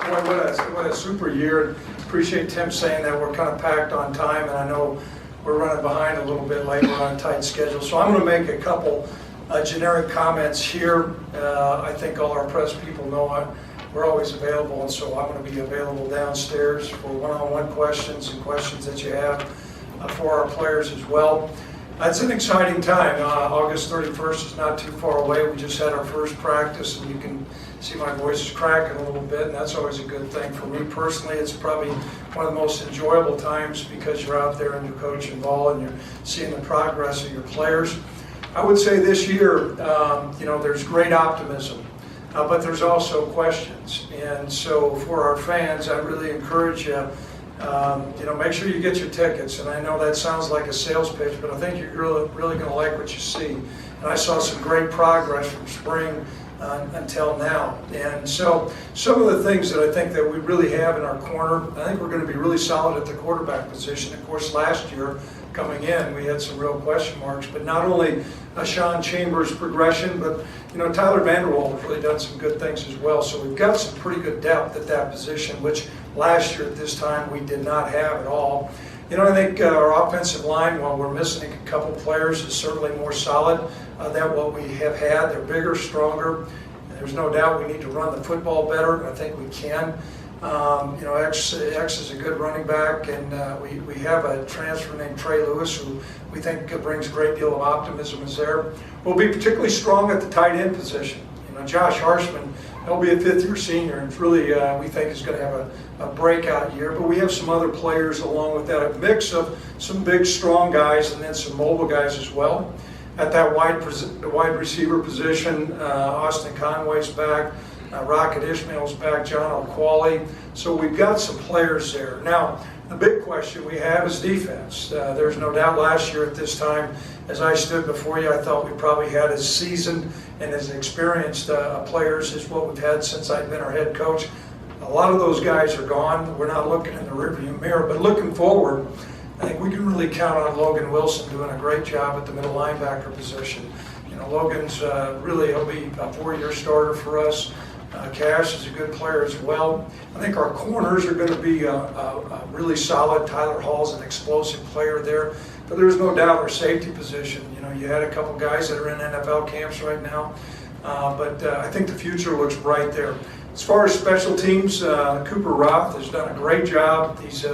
Boy, what a super year. Appreciate Tim saying that we're kind of packed on time, and I know we're running behind a little bit later on a tight schedule. So I'm going to make a couple generic comments here. I think all our press people know we're always available, and so I'm going to be available downstairs for one-on-one questions and questions that you have for our players as well. It's an exciting time. August 31st is not too far away. We just had our first practice, and you can see my voice is cracking a little bit, and that's always a good thing. For me personally, it's probably one of the most enjoyable times because you're out there and you're coaching ball and you're seeing the progress of your players. I would say this year, there's great optimism, but there's also questions. And so for our fans, I really encourage you, make sure you get your tickets. And I know that sounds like a sales pitch, but I think you're really going to like what you see. And I saw some great progress from spring until now. And so some of the things that I think that we really have in our corner, I think we're going to be really solid at the quarterback position. Of course, last year coming in, we had some real question marks, but not only Sean Chambers' progression, but Tyler Vanderwall has really done some good things as well. So we've got some pretty good depth at that position, which last year at this time we did not have at all. I think our offensive line, while we're missing a couple players, is certainly more solid than what we have had. They're bigger, stronger. There's no doubt we need to run the football better. I think we can. X is a good running back, and we have a transfer named Trey Lewis who we think brings a great deal of optimism is there. We'll be particularly strong at the tight end position. Josh Harshman, he'll be a fifth-year senior, and really we think is going to have a breakout year. But we have some other players along with that, a mix of some big, strong guys and then some mobile guys as well. At that wide receiver position, Austin Conway's back, Rocket Ishmael's back, John O'Qualley. So we've got some players there. Now, the big question we have is defense. There's no doubt last year at this time, as I stood before you, I thought we probably had as seasoned and as experienced players as what we've had since I've been our head coach. A lot of those guys are gone. We're not looking in the rearview mirror, but looking forward, I think we can really count on Logan Wilson doing a great job at the middle linebacker position. Logan's he'll be a 4-year starter for us. Cash is a good player as well. I think our corners are going to be really solid. Tyler Hall's an explosive player there. But there's no doubt our safety position. You had a couple guys that are in NFL camps right now. But I think the future looks bright there. As far as special teams, Cooper Roth has done a great job. He's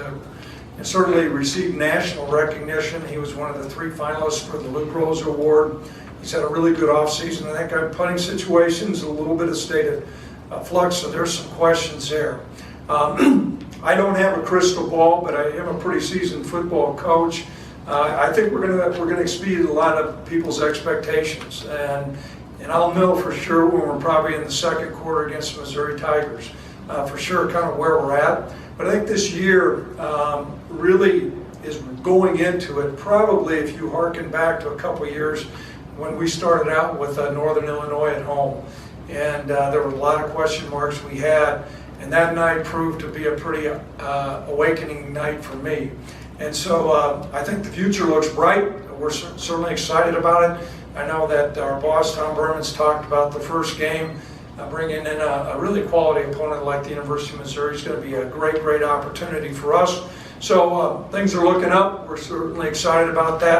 certainly received national recognition. He was one of the 3 finalists for the Luke Rose Award. He's had a really good offseason. I think our punting situation's a little bit of state of flux, so there's some questions there. I don't have a crystal ball, but I am a pretty seasoned football coach. I think we're going to exceed a lot of people's expectations, and I'll know for sure when we're probably in the second quarter against the Missouri Tigers, for sure kind of where we're at. But I think this year really is going into it. Probably if you hearken back to a couple years when we started out with Northern Illinois at home, and there were a lot of question marks we had, and that night proved to be a pretty awakening night for me. And so I think the future looks bright. We're certainly excited about it. I know that our boss, Tom Berman's talked about the first game, bringing in a really quality opponent like the University of Missouri is going to be a great opportunity for us. So things are looking up. We're certainly excited about that.